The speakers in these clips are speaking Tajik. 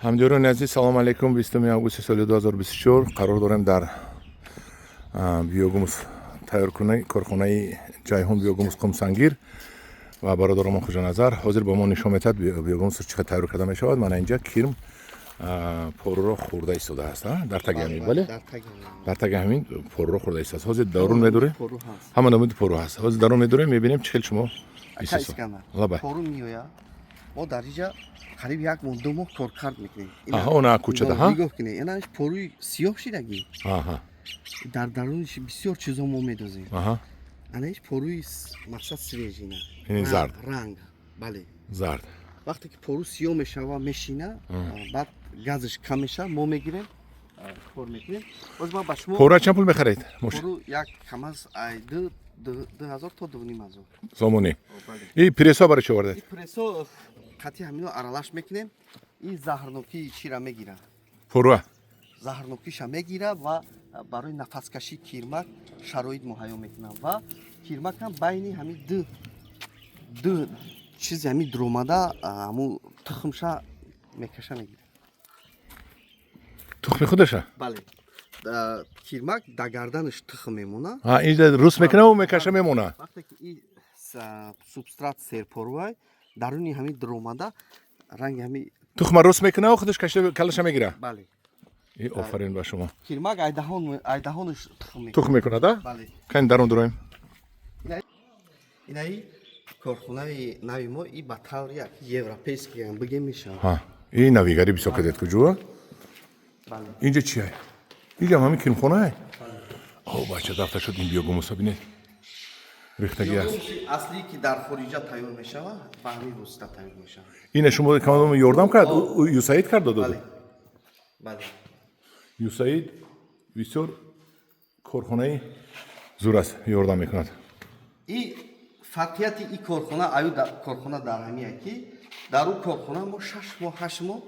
ҳамҷоёни азиз, салому алайкум. 20 августи соли 2024 қарор дорем дар биогумус тайёркунаи корхонаи ҷайҳун биогумус қумсангир ва бародаромон Хуҷаназар ҳозир ба мо нишон метиҳад биогумус чӣ тайёр карда мешавад. Мана инҷа кирм поруро хӯрда истодааст. Дар таги ҳамин, бале? Дар таги ҳамин поруро хӯрда истааст. ҳозир дарун медурем. ҳама намуди пору ҳаст. ҳозир дарун медурем, мебинем чӣ хел шумо Лабай. Пору миёяд. Мо дар инҷа қариб 1 моҳ 2 моҳ кор кард мекунем. Она кучада, ҳа? Нигоҳ кунед. Инаш поруи сиёҳ шидагӣ. Дар даруниш бисёр чизо мо медозем. Анаш поруи мақсад свежина. Зард. Ранг. Бале. Зард. Вақте ки пору сиёҳ мешава, мешина, баъд газиш кам меша, мо мегирем, кор мекунем. Боз ма ба шумо Поруа чанд пул мехаред? пору як кам аз 2000 то 2500. Сомони. И прессо барои чӣ овардед? И прессо қати ҳамино аралаш мекунем. И заҳрноки чира мегира. Поруа. Заҳрнокиша мегира ва барои нафаскашии кирмак шароит муҳайё мекунам ва кирмакам байни ҳамин ду чизи ҳамин дуромада ҳамун тухмша мекаша мегира. Тухми худаша? Бале. Кирмак да гарданаш тухм мемона. Инҷа рус мекунам ва мекаша мемона. Вақте ки и субстрат серпорувай даруни ҳамин дуромада ранги ҳамин тухма рус мекунам ва худаш калаша мегира. бале. И офарин ба шумо. Кирмак айдаҳонаш тухм мекунад, а? Бале. Кайн дарун дуроем. Инаи корхонаи нави мо и ба таври як европейский ам бигем мешавад. Ҳа. И навигари бисёр кадед куҷоа? Бале. Инҷа чи ай? Инҷа ҳамин кирмхонае? О, бача дафта шуд ин биогумуса бинед. Рихтагӣ аст. Аслӣ ки дар хориҷа тайёр мешавад, ба ҳамин восита тайёр мешавад. Ина шумо камадом ёрдам кард? Юсаид кард додод? Бале. Бале. Юсаид бисёр корхонаи зур аст, ёрдам мекунад. И фарқияти и корхона аю корхона дар ҳамие ки дар ӯ корхона мо 6 моҳ 8 моҳ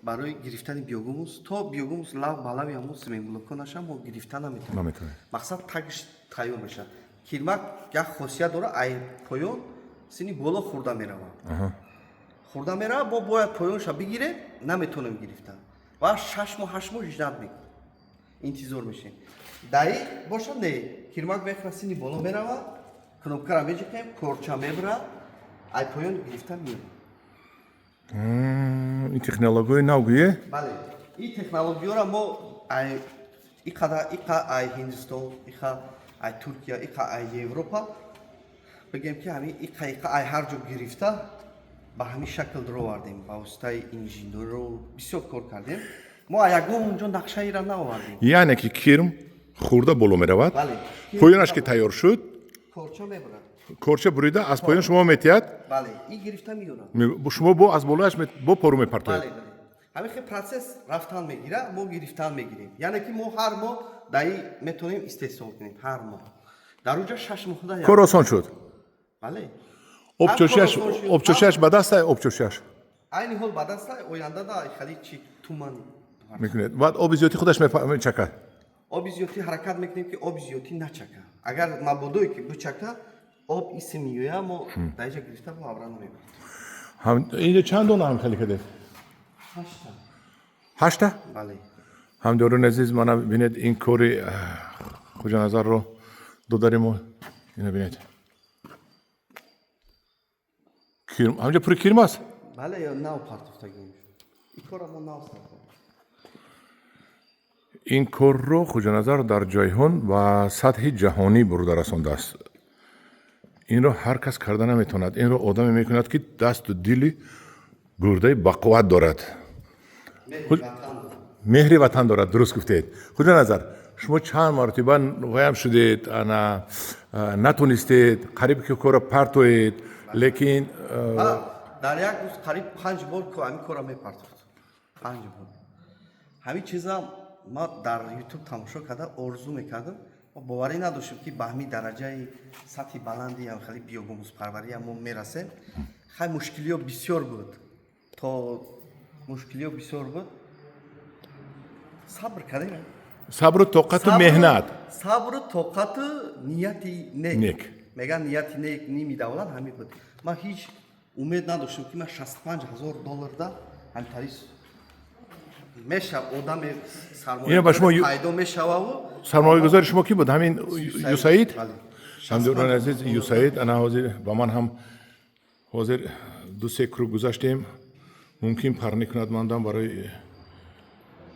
барои гирифтани биогумус то биогумус лав ба лави ҳамун семенблоконаша мо гирифта наметавонем. Мақсад тагиш тайёр мешавад. Кирмак як хосият дорад, ай поён сини боло хӯрда меравад. Хӯрда меравад, бо бояд поёнша бигирем, наметавонем гирифта. Ва 6 моҳ 8 моҳ ждат мекунем. Интизор мешем. Даи бошад не, кирмак вехра сини боло меравад, кнопкара меҷикем, корча мебирад, ай поён гирифта меёбад. Ин технологияи нав гӯе? Бале. И технологияро мо ай иқада ай Ҳиндустон, ай Туркия, ай Европа бигем ки ҳамин иқа ай ҳар ҷо гирифта ба ҳамин шакл дуровардем. Ба воситаи инженерро бисёр кор кардем. Мо ягон унҷо нақшаира наовардем. Яъне ки кирм хӯрда боло меравад. Бале. Поёнаш ки тайёр шуд, корча мебирад. корча бурида аз поён шумо метиҳад. Бале. И гирифта меёрад. Шумо бо аз болояш бо пору мепартоед. Бале. ҳамин хел процесс рафтан мегира, мо гирифтан мегирем. Яъне ки мо ҳар моҳ даи метавонем истеҳсол кунем ҳар моҳ. Дар унҷа 6 моҳда Кор осон шуд. Бале. Обчошаш ба даст ай обчошаш. Айни ҳол ба даст ай ояндада хали чи туман мекунед. Баъд оби зиёдӣ худаш мечакад. оби зиёдӣ ҳаракат мекунем ки оби зиёдӣ начака. Агар мабодое ки бичака об иси миёя мо даиҷа гирифта бо авра намебарем. Инҷа чанд дона ҳамхелӣ кардед? 8 Бале. ҳамҷоёни азиз, мана бинед ин кори Хуҷаназарро додаримо. Ина бинед. Кирм, ҳамҷа пури кирм аст? Бале, нав партофтагӣ. Ин кора мо нав сарф. ин корро Хуҷаназар дар ҷайҳун ва сатҳи ҷаҳонӣ бурда расондааст. Инро ҳар кас карда наметавонад. Инро одаме мекунад ки дасту дили гурдаи бақувват дорад. меҳри ватан дорад. Дуруст гуфтед. Хуҷаназар, шумо чанд мартиба воям шудед, натонистед, қариб ки корро партоед, лекин дар як рӯз қариб 5 бор ҳамин кора мепартофт. 5 бор. ҳамин чиза ма дар YouTube тамошо карда орзу мекардам. Боварӣ надоштам ки ба ҳамин дараҷаи сатҳи баланди хали биогумуспарварӣ мо мерасем. Хай мушкилиё бисёр буд. То мушкилиё бисёр буд. сабр кардем. сабру тоқату меҳнат. Сабру тоқату нияти нек. Меган нияти нек ними давлат ҳамин буд. Ма ҳеҷ умед надоштам ки ман $65,000 ҳамтарис меша одаме Ина ба шумо пайдо мешававу сармоягузари шумо ки буд? Ҳамин Юсаид? бале. Ҳамдуррони азиз, Юсаид ана ҳозир ба ман ҳам ҳозир 2-3 круг гузаштем. Мумкин парни кунад мандам барои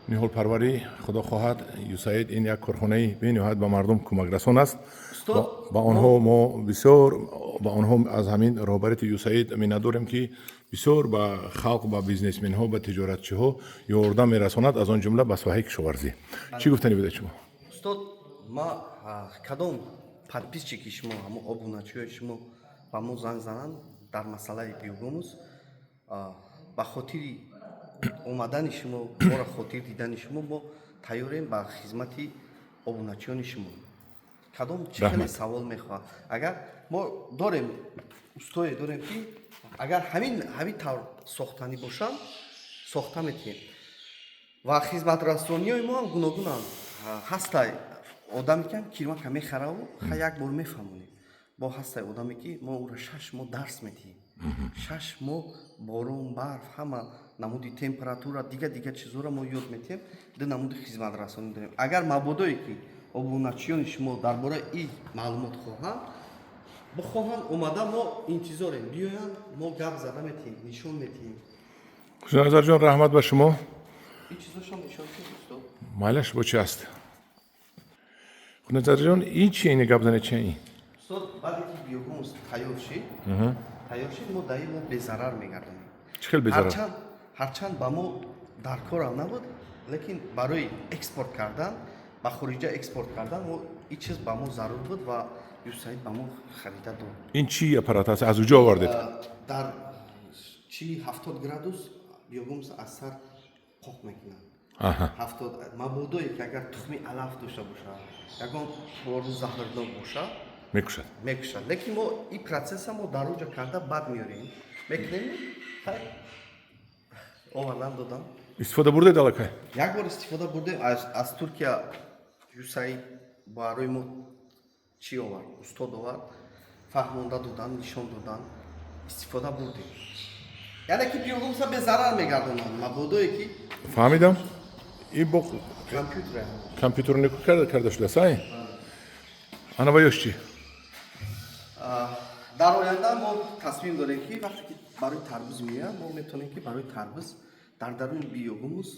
ниҳолпарварӣ. Худо хоҳад, Юсаид ин як корхонаи бениҳоят ба мардум кӯмакрасон аст. ба онҳо мо бисёр ба онҳо аз ҳамин роҳбарияти Юсаид миннатдорем ки бисёр ба халқ, ба бизнесменҳо, ба тиҷоратчиҳо ёрдам мерасонад, аз он ҷумла ба соҳаи кишоварзӣ. Чӣ гуфтанӣ будед шумо? устод ма кадом подписчики ки шумо ҳамо обуначиҳои шумо ба мо занг зананд дар масъалаи биогумус ба хотири омадани шумо мора хотир дидани шумо мо тайёрем ба хизмати обуначиёни шумо. Кадом чӣ хеле савол мехоҳад? Агар мо дорем устое дорем ки агар ҳамин тавр сохтанӣ бошад сохта метиҳем ва хизматрасониҳои мо ҳам гуногунанд. Ҳастай одаме ки ҳам кирмака мехараву як бор мефаҳмонем. Бо ҳастай одаме ки мо ӯро 6 моҳ дарс метиҳем. 6 моҳ борон, барф, ҳама намуди температура, дига чизҳоро мо ёд метиҳем, ду намуди хизматрасонӣ дорем. Агар мабодое ки обуначиёни шумо дар бораи ин маълумот хоҳанд, бихоҳанд омада мо интизорем, биёянд мо гап зада метиҳем, нишон метиҳем. Хушназарҷон, раҳмат ба шумо. Ин чизошон нишон ки устод. Майлаш бо чи аст? Хушназарҷон, ин чи ини гап зане чи ин? Устод баъде ки биогумус тайёр шид, мо дар ин безарар мегардонем. Чӣ хел безарар? Ҳарчанд ба мо дар корам набуд, лекин барои экспорт кардан, ба хориҷа экспорт кардан мо ин чиз ба мо зарур буд ва Юсаид ба мо харида дод. Ин чи аппарат аст? Аз куҷо овардед? Дар чили 70 градус биогумус аз сар поқ мекунад. 70 мабодое ки агар тухми алаф дошта бошад, ягон бору заҳрнок бошад, мекушад. Лекин мо ин процесса мо дар оҷа карда бад меорем. Мекунем, хай овардан додам. Истифода бурдед аллакай? Як бор истифода бурдем аз Туркия. Юсаид барои мо чӣ овард? Устод овард, фаҳмонда додан, нишон додан, истифода бурдем. Яъне ки биогумуса безарар мегардонанд. Мабодое ки фаҳмидам. Ин бо компютер компютерни карда шудааст, ай? Ана ва ёш чӣ? дар оянда мо тасмим дорем ки вақте ки барои тарбуз меоям, мо метавонем ки барои тарбуз дар даруни биогумус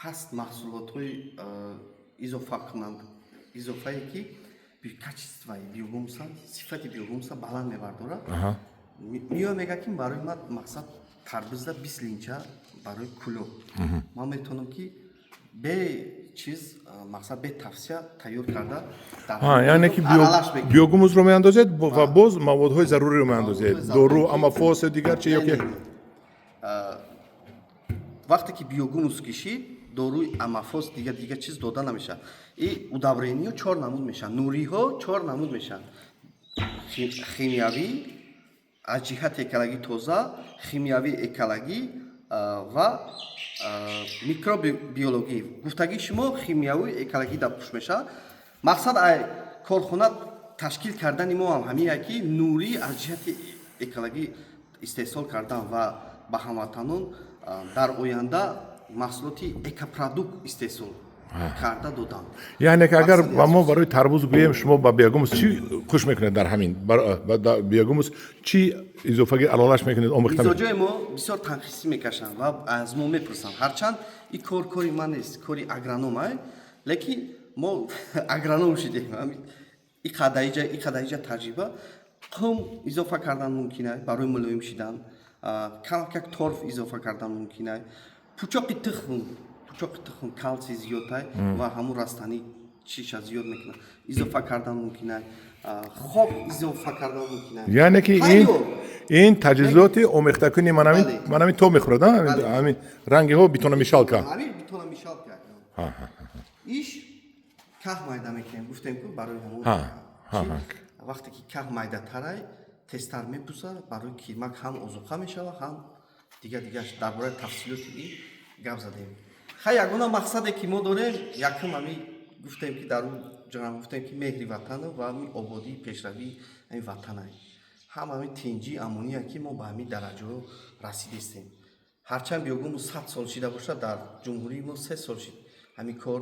ҳаст маҳсулотҳои изофае ки качествои биогумуса, сифати биогумуса баланд мебардорад. Меоям мегӯяд ки барои ман мақсад тарбузда 20 линча барои куло. Ман метавонам ки бе чиз мақсад бе тавсия тайёр карда яъне ки биогумусро меандозед ва боз маводҳои заруриро меандозед. Дору, амафос дигар чи ёки? Вақте ки биогумус кишид, доруи амафос дига чиз дода намешавад. И удаврениҳо 4 намуд мешаванд, нуриҳо 4 намуд мешаванд. Химиявӣ, аз ҷиҳати экологӣ тоза, химиявӣ экологӣ ва микробиологӣ. Гуфтагии шумо химиявӣ экологӣ дар пӯш мешавад. Мақсад ай корхона ташкил кардани мо ҳам ҳамин ки нурӣ аз ҷиҳати экологӣ истеҳсол кардан ва ба ҳамватанон дар оянда маҳсулоти экопродукт истеҳсол карда додан. Яъне ки агар ба мо барои тарбуз гӯем, шумо ба биогумус чӣ хуш мекунед? Дар ҳамин биогумус чӣ изофаги алолаш мекунед? Омӯхта мизоҷои мо бисёр танқисӣ мекашанд ва аз мо мепурсанд. Ҳарчанд ин кори ман нест, кори агроном ай, лекин мо агроном шудем. ин қадаиҷа таҷриба қум изофа кардан мумкин аст барои мулоим шудан, камак торф изофа кардан мумкин аст, пӯчоқи тухм калсий зиёд аст ва ҳамун растанӣ чиша зиёд мекунад, изофа кардан мумкин аст, хоб изофа кардан мумкин аст. Яъне ки ин таҷҳизоти омехтакуни ман ҳамин то мехӯрад, ҳамин рангиҳо битономишалка. Ҳамин битономишалка. Иш каҳ майда мекунем, гуфтем ки барои ҳамун. Вақте ки каҳ майдатарай тестар мепурсад, барои кирмак ҳам озуқа мешавад, ҳам дига дар бораи тафсилоти ин гап задем. Хай ягона мақсаде ки мо дорем, якум ҳамин гуфтем ки дар ҷаноб гуфтем ки меҳри ватану ва ҳамин ободии пешравии ҳамин ватан аст. Ҳам ҳамин тинҷи амоние ки мо ба ҳамин дараҷаҳо расидистем. ҳарчанд биёгуму 100 сол шида бошад, дар ҷумҳурии мо 3 сол шид ҳамин кор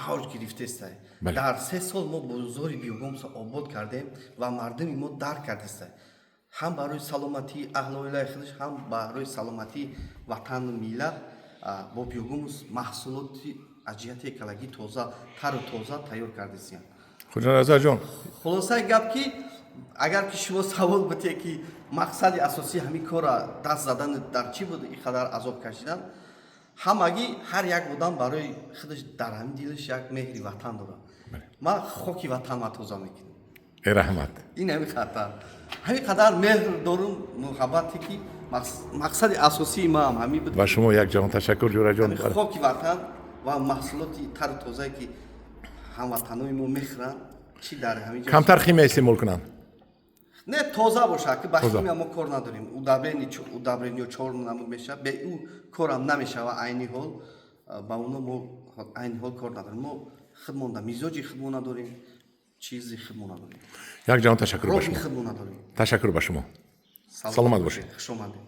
авҷ гирифтестай. Бале. Дар 3 сол мо бозори биёгумусро обод кардем ва мардуми мо дарк кардестай. ҳам барои саломатии аҳли оилаи худаш, ҳам барои саломатии ватану миллат бо биёгумус маҳсулоти аз ҷиҳати экологӣ тоза, тару тоза тайёр кардесем. Хуҷаназар ҷон, хулосаи гап ки агар ки шумо савол бутед ки мақсади асосии ҳамин кора даст задан дар чӣ буд, ин қадар азоб кашидан, ҳамагӣ ҳар як одам барои худаш дар ҳамин дилаш як меҳри ватан дорад. Ман хоки ватанма тоза мекунам. раҳмат. ин ҳамин қатар ҳамин қадар меҳр дорум, муҳаббате ки мақсади асосии ма ҳам ҳамин буд. Ба шумо як ҷон ташаккур ҷураҷон. хоки ватан ва маҳсулоти тару тозае ки ҳамватанои мо мехӯранд, чӣ дар ҳамин ҷо камтар химия истеъмол кунанд. не тоза бошад ки ба Тоза. химия мо кор надорем. удобрени чор намуд мешавад, бе ӯ корам намешавад. айни ҳол ба оно мо айни ҳол кор надорем. мо худмон мизоҷи худмон надорем, чизи худмон надорем, Як ҷон ташаккур ба роҳи шумо. худмон надорем. Ташаккур ба шумо. Саломат бошед. Хушомадед.